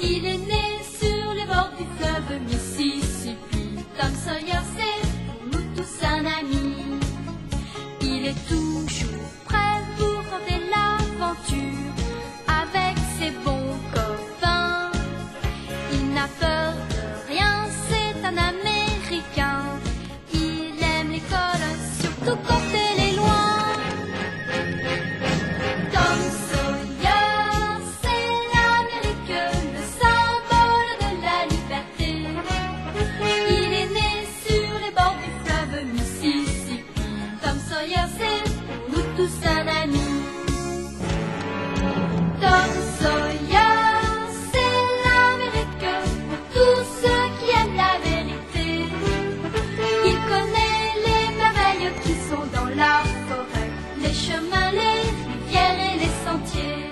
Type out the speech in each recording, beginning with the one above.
Il est né sur les bords du fleuve Mississippi. Tom Sawyer, c'est pour nous tous un ami. Il est toujours prêt pour tenter l'aventure avec ses bons copains. Il n'a peur de rien, c'est un Américain. Il aime l'école, surtout quand elle est loin. Tom Sawyer, c'est l'Amérique, le symbole de la liberté. Il est né sur les bords du fleuve Mississippi. Tom Sawyer, c'est pour nous tous un ami. Tom Sawyer, c'est l'Amérique pour tous ceux qui aiment la vérité. Il connaît les merveilles qui sont dans la forêt, les chemins, les rivières et les sentiers.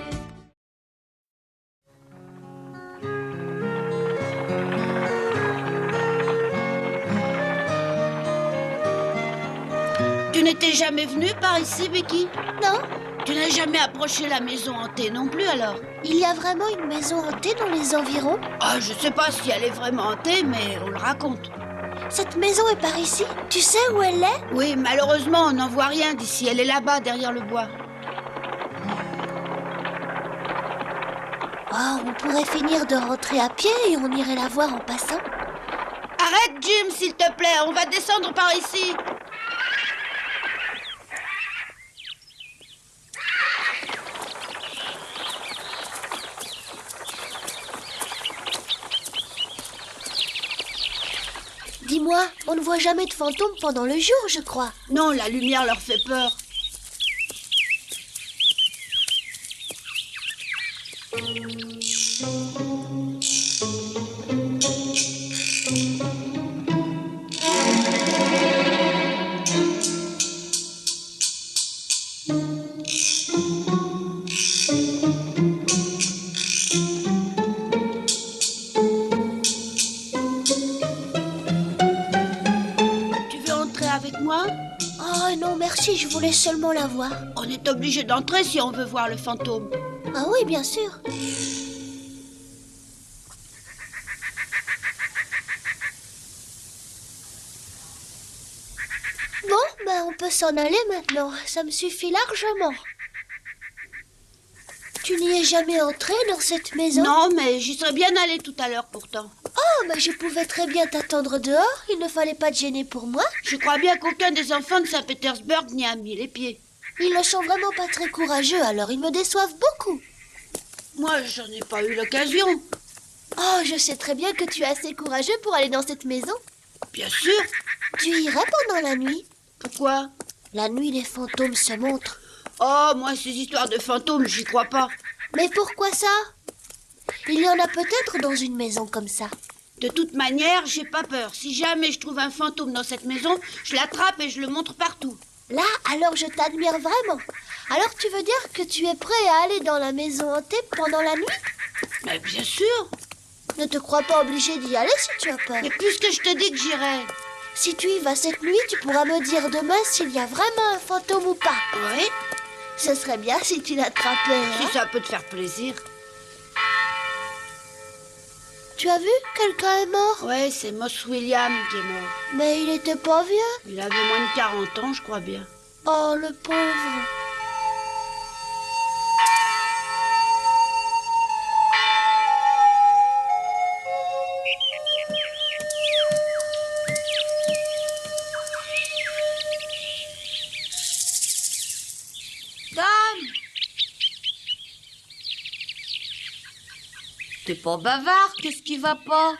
Tu n'étais jamais venue par ici, Becky? Non, Tu n'as jamais approché la maison hantée non plus, alors? il y a vraiment une maison hantée dans les environs. Ah, je sais pas si elle est vraiment hantée, mais on le raconte. Cette maison est par ici. Tu sais où elle est? Oui, malheureusement, on n'en voit rien d'ici. Elle est là-bas, derrière le bois. Oh, on pourrait finir de rentrer à pied et on irait la voir en passant. Arrête, Jim, s'il te plaît. On va descendre par ici. Dis-moi, on ne voit jamais de fantômes pendant le jour, je crois. Non, la lumière leur fait peur. Tu veux entrer avec moi? Oh non, merci, je voulais seulement la voir. On est obligé d'entrer si on veut voir le fantôme. Ah oui, bien sûr. Bon, ben on peut s'en aller maintenant. Ça me suffit largement. Tu n'y es jamais entré dans cette maison? Non, mais j'y serais bien allée tout à l'heure pourtant. Oh, mais je pouvais très bien t'attendre dehors. Il ne fallait pas te gêner pour moi. Je crois bien qu'aucun des enfants de Saint-Pétersbourg n'y a mis les pieds. Ils ne sont vraiment pas très courageux, alors ils me déçoivent beaucoup. Moi, j'en ai pas eu l'occasion. Oh, je sais très bien que tu es assez courageux pour aller dans cette maison. Bien sûr. Tu irais pendant la nuit? Pourquoi? La nuit, les fantômes se montrent. Oh, moi, ces histoires de fantômes, j'y crois pas. Mais pourquoi ça? Il y en a peut-être dans une maison comme ça. De toute manière, j'ai pas peur. Si jamais je trouve un fantôme dans cette maison, je l'attrape et je le montre partout. Là, alors je t'admire vraiment. Alors tu veux dire que tu es prêt à aller dans la maison hantée pendant la nuit? Mais bien sûr. Ne te crois pas obligé d'y aller si tu as peur. Mais puisque je te dis que j'irai. Si tu y vas cette nuit, tu pourras me dire demain s'il y a vraiment un fantôme ou pas. Oui, Ce serait bien si tu l'attrapais, hein? si ça peut te faire plaisir. Tu as vu? Quelqu'un est mort. Ouais, c'est Moss William qui est mort. Mais il était pas vieux. Il avait moins de 40 ans, je crois bien. Oh, le pauvre. Tom! T'es pas bavard, qu'est-ce qui va pas?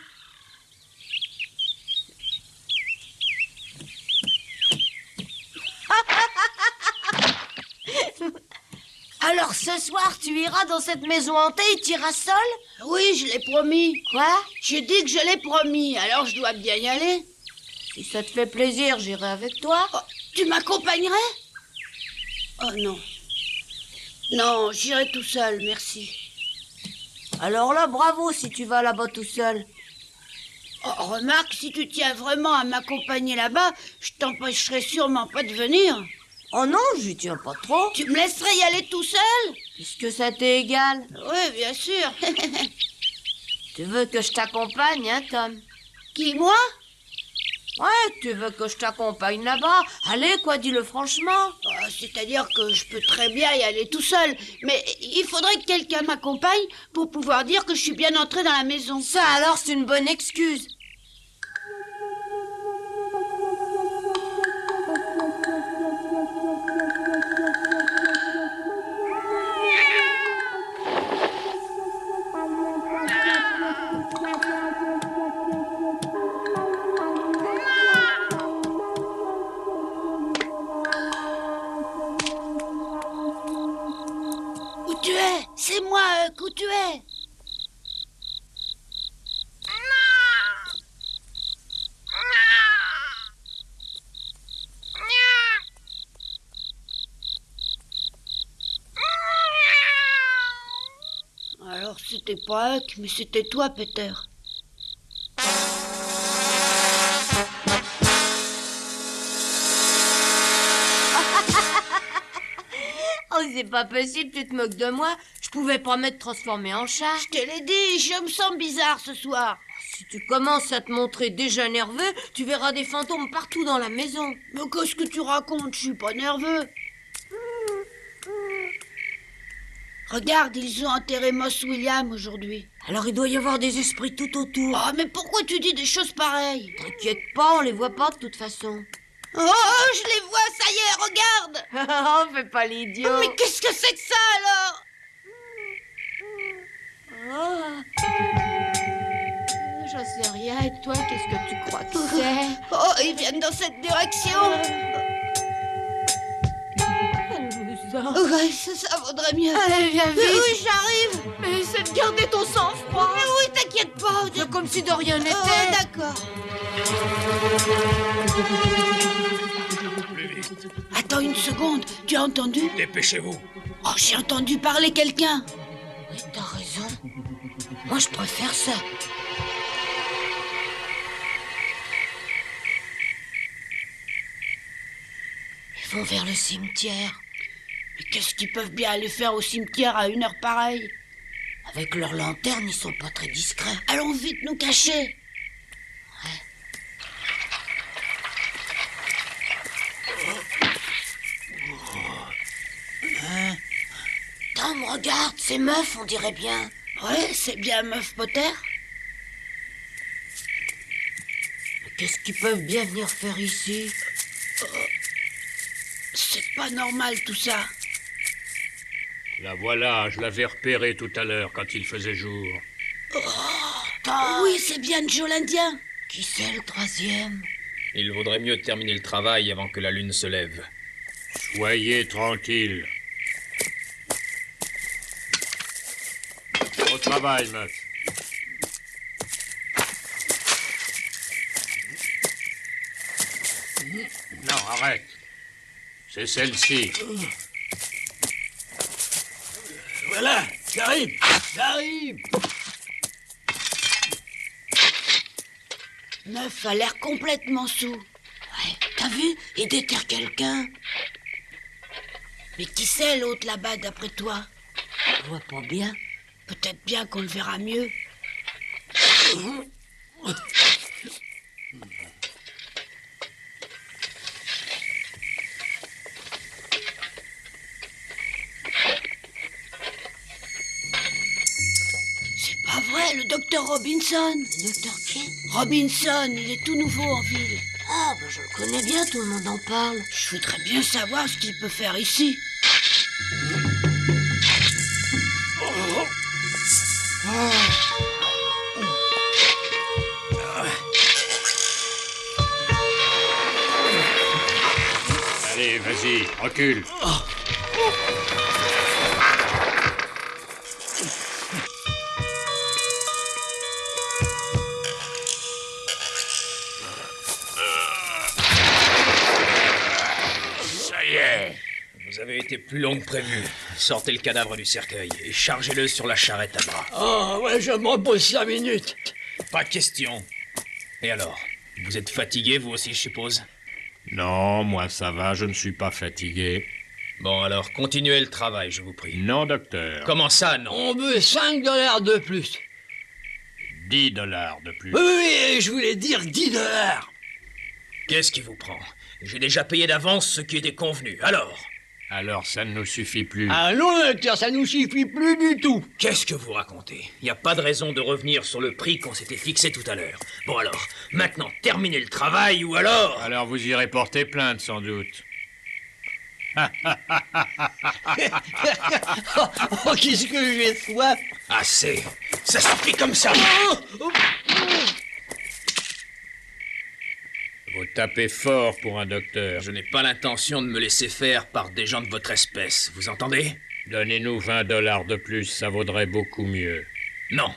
Alors ce soir, tu iras dans cette maison hantée et tu iras seul? Oui, je l'ai promis. Quoi? J'ai dit que je l'ai promis, alors je dois bien y aller. Si ça te fait plaisir, j'irai avec toi. Oh, tu m'accompagnerais? Oh non. Non, j'irai tout seul, merci. Alors là, bravo si tu vas là-bas tout seul. Oh, remarque, si tu tiens vraiment à m'accompagner là-bas, je t'empêcherai sûrement pas de venir. Oh non, j'y tiens pas trop. Tu me laisserais y aller tout seul? Puisque ça t'est égal. Oui, bien sûr. Tu veux que je t'accompagne, hein, Tom? Qui, moi? Ouais, tu veux que je t'accompagne là-bas? Allez, quoi, dis-le franchement. C'est-à-dire que je peux très bien y aller tout seul. Mais il faudrait que quelqu'un m'accompagne pour pouvoir dire que je suis bien entré dans la maison. Ça, alors, c'est une bonne excuse. Où tu es? C'est moi, où tu es? Alors c'était pas Huck, mais c'était toi, Peter. Oh, c'est pas possible, tu te moques de moi. Je pouvais pas m'être transformé en chat. Je te l'ai dit, je me sens bizarre ce soir. Si tu commences à te montrer déjà nerveux, tu verras des fantômes partout dans la maison. Mais qu'est-ce que tu racontes? Je suis pas nerveux. Regarde, ils ont enterré Moss William aujourd'hui. Alors il doit y avoir des esprits tout autour. Oh, mais pourquoi tu dis des choses pareilles? T'inquiète pas, on les voit pas de toute façon. Oh, je les vois, ça y est, regarde! Oh, fais pas l'idiot. Oh, mais qu'est-ce que c'est que ça, alors? Oh. J'en sais rien, et toi, qu'est-ce que tu crois que c'est? Oh, ils viennent dans cette direction. Ouais, ça vaudrait mieux. Allez, viens vite. Oui, j'arrive. Mais essaie de garder ton sang-froid. Mais oui, t'inquiète pas. C'est comme si de rien n'était. Oh, d'accord. Attends une seconde, tu as entendu? Dépêchez-vous. Oh, j'ai entendu parler quelqu'un. Oui, t'as raison. Moi, je préfère ça. Ils vont vers le cimetière. Mais qu'est-ce qu'ils peuvent bien aller faire au cimetière à une heure pareille? Avec leurs lanternes, ils sont pas très discrets. Allons vite nous cacher. Tom, regarde, ces meufs, on dirait bien. Ouais, c'est bien Meuf Potter. Mais qu'est-ce qu'ils peuvent bien venir faire ici? C'est pas normal tout ça. La voilà, je l'avais repérée tout à l'heure quand il faisait jour. Tom, Oui, c'est bien Joe l'Indien. qui c'est le troisième? Il vaudrait mieux terminer le travail avant que la lune se lève. Soyez tranquille. Au travail, meuf. Non, arrête. C'est celle-ci. Voilà, j'arrive. Meuf a l'air complètement sous. Ouais, t'as vu? Il déterre quelqu'un. Mais qui c'est l'autre là-bas d'après toi? Je vois pas bien. Peut-être bien qu'on le verra mieux. C'est pas vrai, le docteur Robinson. Le docteur qui? Robinson, il est tout nouveau en ville. Ah, ben je le connais bien, tout le monde en parle. Je voudrais bien savoir ce qu'il peut faire ici. Allez, vas-y, recule. Ça y est. Vous avez été plus long que prévu. Sortez le cadavre du cercueil et chargez-le sur la charrette à bras. Oh, ouais, je me repose 5 minutes. Pas question. Et alors? Vous êtes fatigué, vous aussi, je suppose? Non, moi ça va, je ne suis pas fatigué. Bon, alors, continuez le travail, je vous prie. Non, docteur. Comment ça, non? On veut $5 de plus. 10 dollars de plus. Oui, oui, je voulais dire 10 dollars. Qu'est-ce qui vous prend? J'ai déjà payé d'avance ce qui était convenu. Alors ça ne nous suffit plus. Ah non, docteur, ça nous suffit plus du tout. Qu'est-ce que vous racontez? Il n'y a pas de raison de revenir sur le prix qu'on s'était fixé tout à l'heure. Bon alors, maintenant, terminez le travail ou alors... Alors vous irez porter plainte, sans doute. Oh, qu'est-ce que j'ai soif. Assez. Ça suffit comme ça. Vous tapez fort pour un docteur. Je n'ai pas l'intention de me laisser faire par des gens de votre espèce, vous entendez? Donnez-nous 20 dollars de plus, ça vaudrait beaucoup mieux. Non,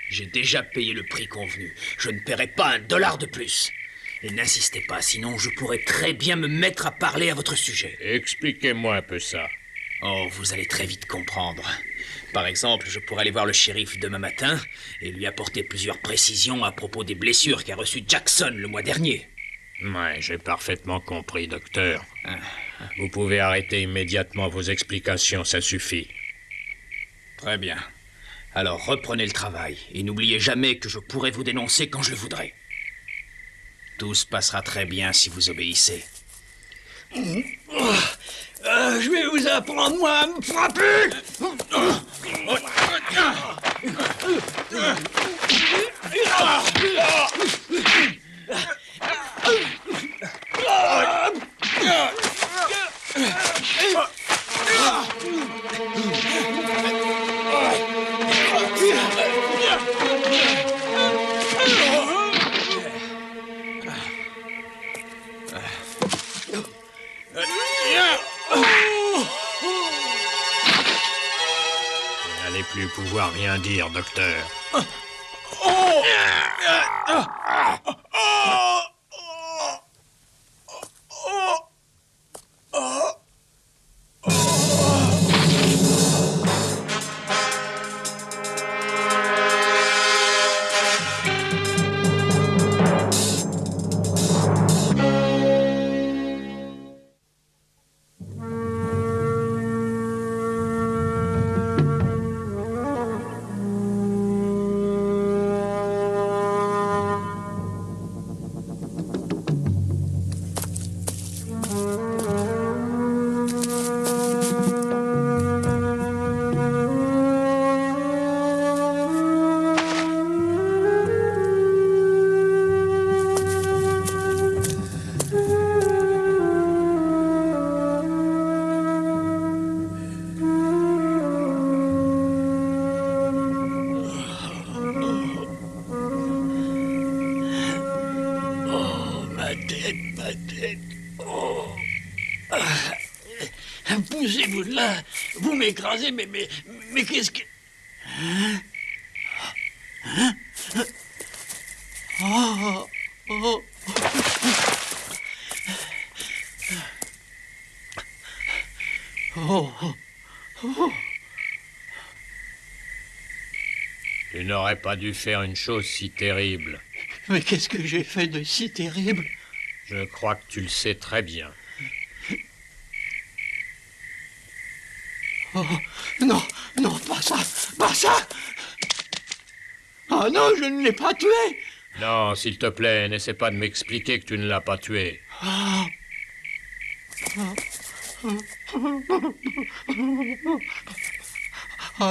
j'ai déjà payé le prix convenu. Je ne paierai pas $1 de plus. Et n'insistez pas, sinon je pourrais très bien me mettre à parler à votre sujet. Expliquez-moi un peu ça. Oh, vous allez très vite comprendre. Par exemple, je pourrais aller voir le shérif demain matin et lui apporter plusieurs précisions à propos des blessures qu'a reçues Jackson le mois dernier. Ouais, j'ai parfaitement compris, docteur. Vous pouvez arrêter immédiatement vos explications, ça suffit. Très bien. Alors reprenez le travail et n'oubliez jamais que je pourrai vous dénoncer quand je le voudrai. Tout se passera très bien si vous obéissez. Je vais vous apprendre, moi, à me frapper. Vous n'allez plus pouvoir rien dire, docteur. Ma tête. Oh. Poussez-vous de là. Vous m'écrasez, mais qu'est-ce que... Oh. Oh. Oh. Oh. Tu n'aurais pas dû faire une chose si terrible. Mais qu'est-ce que j'ai fait de si terrible? Je crois que tu le sais très bien. Oh, non, non, pas ça, pas ça! Oh non, je ne l'ai pas tué! Non, s'il te plaît, n'essaie pas de m'expliquer que tu ne l'as pas tué. Ah,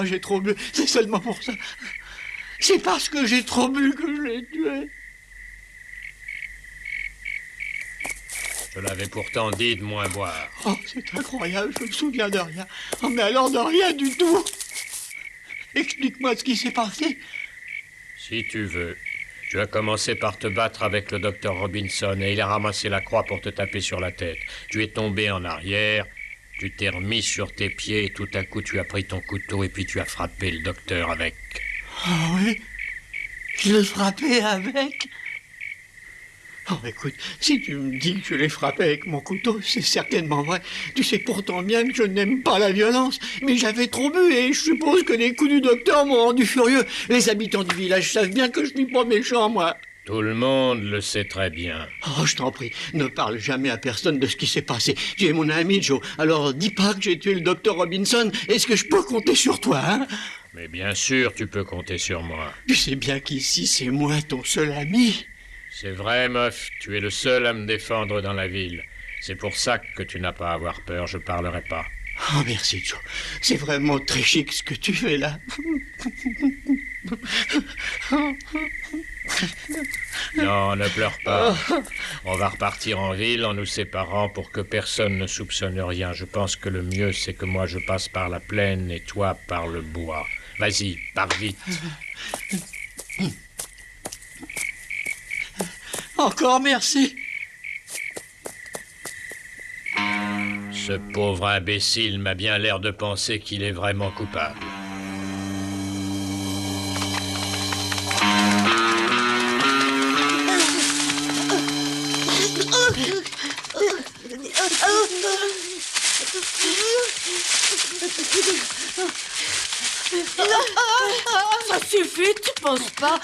j'ai trop bu, c'est seulement pour ça. C'est parce que j'ai trop bu que je l'ai tué. Je l'avais pourtant dit de moins boire. Oh, c'est incroyable, je me souviens de rien. Oh, mais alors de rien du tout. Explique-moi ce qui s'est passé. Si tu veux. Tu as commencé par te battre avec le docteur Robinson et il a ramassé la croix pour te taper sur la tête. Tu es tombé en arrière, tu t'es remis sur tes pieds et tout à coup tu as pris ton couteau et puis tu as frappé le docteur avec. Ah oui? Je l'ai frappé avec? Oh, écoute, si tu me dis que je l'ai frappé avec mon couteau, c'est certainement vrai. Tu sais pourtant bien que je n'aime pas la violence, mais j'avais trop bu et je suppose que les coups du docteur m'ont rendu furieux. Les habitants du village savent bien que je suis pas méchant, moi. Tout le monde le sait très bien. Oh, je t'en prie, ne parle jamais à personne de ce qui s'est passé. Tu es mon ami, Joe. Alors, dis pas que j'ai tué le docteur Robinson. Est-ce que je peux compter sur toi, hein? Mais bien sûr, tu peux compter sur moi. Tu sais bien qu'ici, c'est moi ton seul ami. C'est vrai, meuf, tu es le seul à me défendre dans la ville. C'est pour ça que tu n'as pas à avoir peur, je parlerai pas. Oh, merci, Joe. C'est vraiment très chic ce que tu fais là. Non, ne pleure pas. On va repartir en ville en nous séparant pour que personne ne soupçonne rien. Je pense que le mieux, c'est que moi je passe par la plaine et toi par le bois. Vas-y, pars vite. Encore merci. Ce pauvre imbécile m'a bien l'air de penser qu'il est vraiment coupable. Ça suffit, tu penses pas?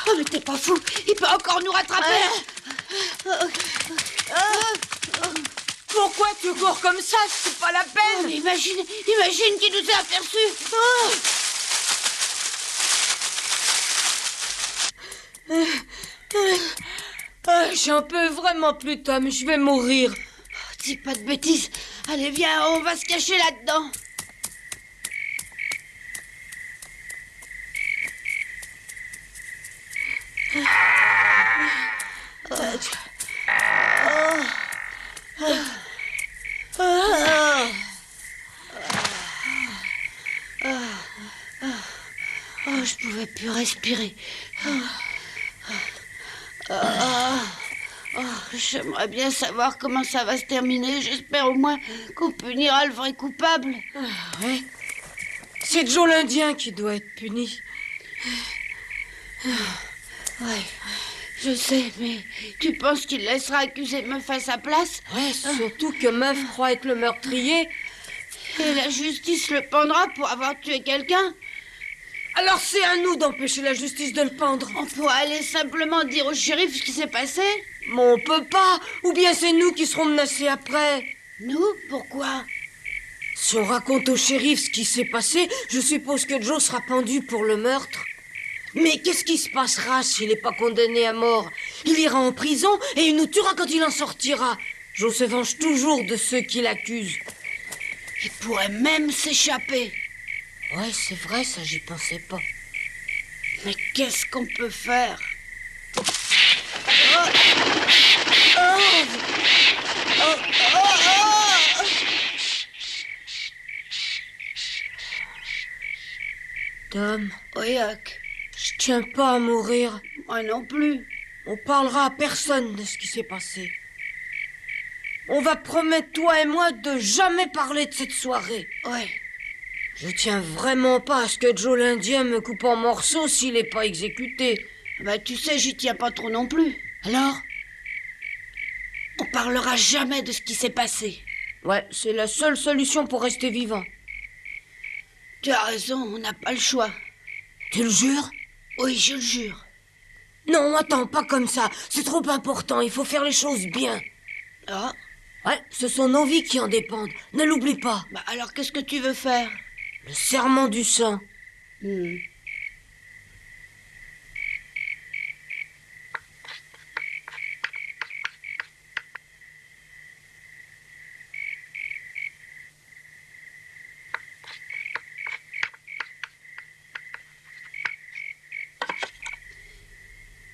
Oh, mais t'es pas fou. Il peut encore nous rattraper. Pourquoi tu cours comme ça? C'est pas la Oh, peine. mais imagine qu'il nous a aperçus. J'en peux vraiment plus, Tom. Je vais mourir. Dis pas de bêtises. Allez, viens, on va se cacher là-dedans. Oh, je pouvais plus respirer. J'aimerais bien savoir comment ça va se terminer. J'espère au moins qu'on punira le vrai coupable. Ouais. C'est Joe l'Indien qui doit être puni. Ouais, je sais, mais tu penses qu'il laissera accuser Meuf à sa place? Ouais, surtout que Meuf croit être le meurtrier. Et la justice le pendra pour avoir tué quelqu'un? Alors c'est à nous d'empêcher la justice de le pendre. On pourra aller simplement dire au shérif ce qui s'est passé? Mais on peut pas. Ou bien c'est nous qui serons menacés après. Nous? Pourquoi? Si on raconte au shérif ce qui s'est passé, je suppose que Joe sera pendu pour le meurtre. Mais qu'est-ce qui se passera s'il n'est pas condamné à mort? Il ira en prison et il nous tuera quand il en sortira. Joe se venge toujours de ceux qui l'accusent. Il pourrait même s'échapper. Ouais, c'est vrai, ça, j'y pensais pas. Mais qu'est-ce qu'on peut faire? Tom, Oui, Huck. je tiens pas à mourir. Moi non plus. On parlera à personne de ce qui s'est passé. On va promettre, toi et moi, de jamais parler de cette soirée. Ouais. Je tiens vraiment pas à ce que Joe l'Indien me coupe en morceaux s'il n'est pas exécuté. Bah, tu sais, j'y tiens pas trop non plus. Alors? On parlera jamais de ce qui s'est passé. Ouais, c'est la seule solution pour rester vivant. Tu as raison, on n'a pas le choix. Tu le jures? Oui, je le jure. Non, attends, pas comme ça. C'est trop important, il faut faire les choses bien. Ah, Ouais, ce sont nos vies qui en dépendent. Ne l'oublie pas. bah alors qu'est-ce que tu veux faire? Le serment du sang.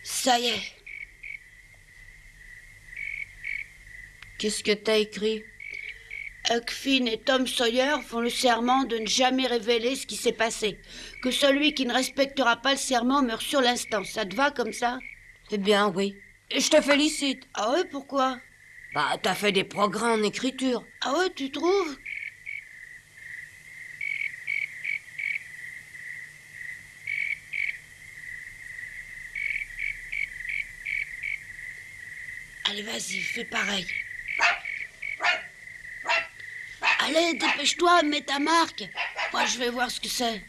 Ça y est. Qu'est-ce que t'as écrit? Huck Finn et Tom Sawyer font le serment de ne jamais révéler ce qui s'est passé. Que celui qui ne respectera pas le serment meurt sur l'instant. Ça te va comme ça? Eh bien, oui. Et je te félicite. Ah ouais, pourquoi? Bah, t'as fait des progrès en écriture. Ah ouais, tu trouves? Allez, vas-y, fais pareil. Allez, dépêche-toi, mets ta marque. Moi, je vais voir ce que c'est.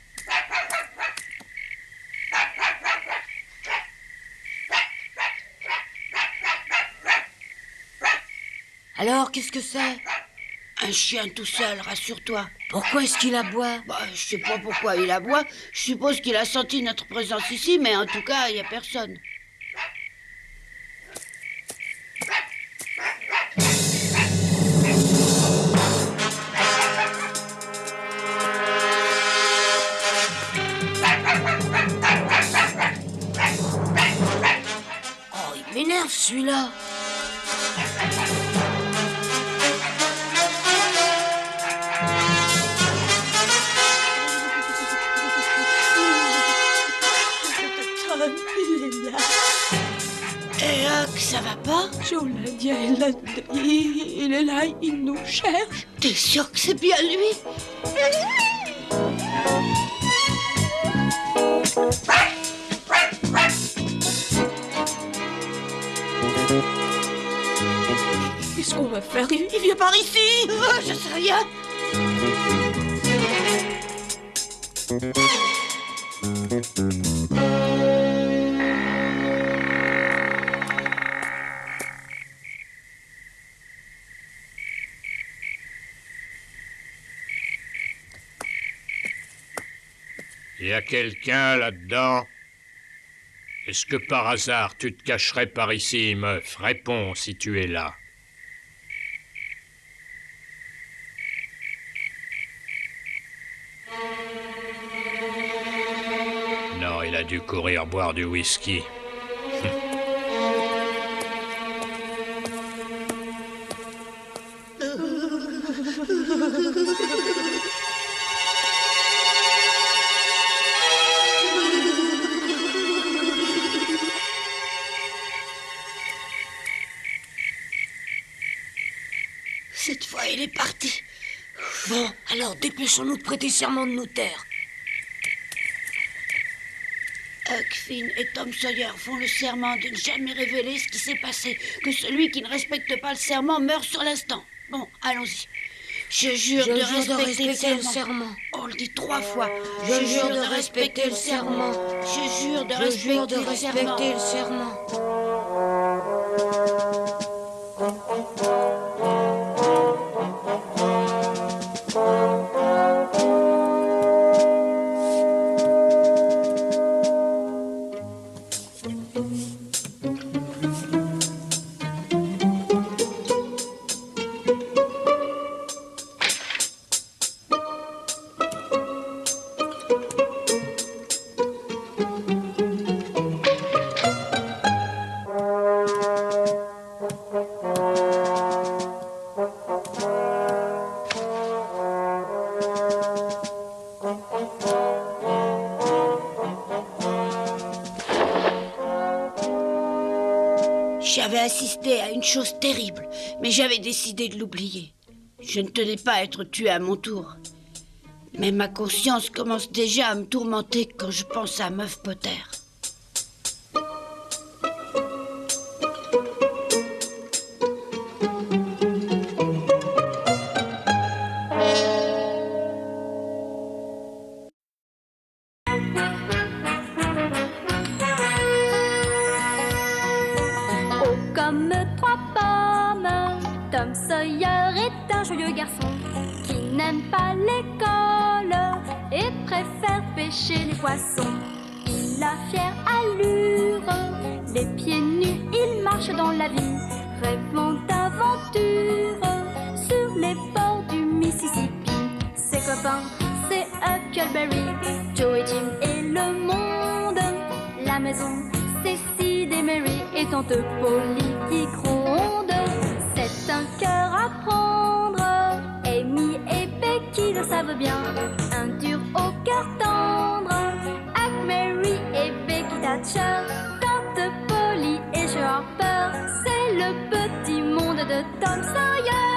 Alors, qu'est-ce que c'est? Un chien tout seul, rassure-toi. Pourquoi est-ce qu'il aboie? Bah, je sais pas pourquoi il aboie. Je suppose qu'il a senti notre présence ici, mais en tout cas, il n'y a personne. Oh, il m'énerve celui-là. Et ça va pas? Il est là, il nous cherche. T'es sûr que c'est bien lui? Qu'est-ce qu'on va faire? Il vient par ici. Oh, je sais rien. Il y a quelqu'un là-dedans? Est-ce que par hasard tu te cacherais par ici, meuf? Réponds si tu es là. Non, il a dû courir boire du whisky. Cette fois, il est parti. Bon, alors dépêchons-nous de prêter serment de nous taire. Huck Finn et Tom Sawyer font le serment de ne jamais révéler ce qui s'est passé, que celui qui ne respecte pas le serment meurt sur l'instant. Bon, allons-y. Je jure de respecter le serment. On le dit 3 fois. Je jure de respecter le serment. Je jure de Je jure de respecter respecter le serment. J'avais assisté à une chose terrible, mais j'avais décidé de l'oublier. Je ne tenais pas à être tué à mon tour. Mais ma conscience commence déjà à me tourmenter quand je pense à Meuf Potter. Comme 3 pommes, Tom Sawyer est un joyeux garçon qui n'aime pas l'école et préfère pêcher les poissons. Il a fière allure, les pieds nus, il marche dans la vie, rêvant d'aventure sur les bords du Mississippi. Ses copains, c'est Huckleberry, Joe et Jim et le monde. La maison, c'est Sid et Mary et tante Polly qui gronde. C'est un cœur à prendre, Amy et Becky le savent bien. Un dur au cœur tendre, Huck, Mary et Becky Thatcher. Tante Polly et Joe Harper, c'est le petit monde de Tom Sawyer.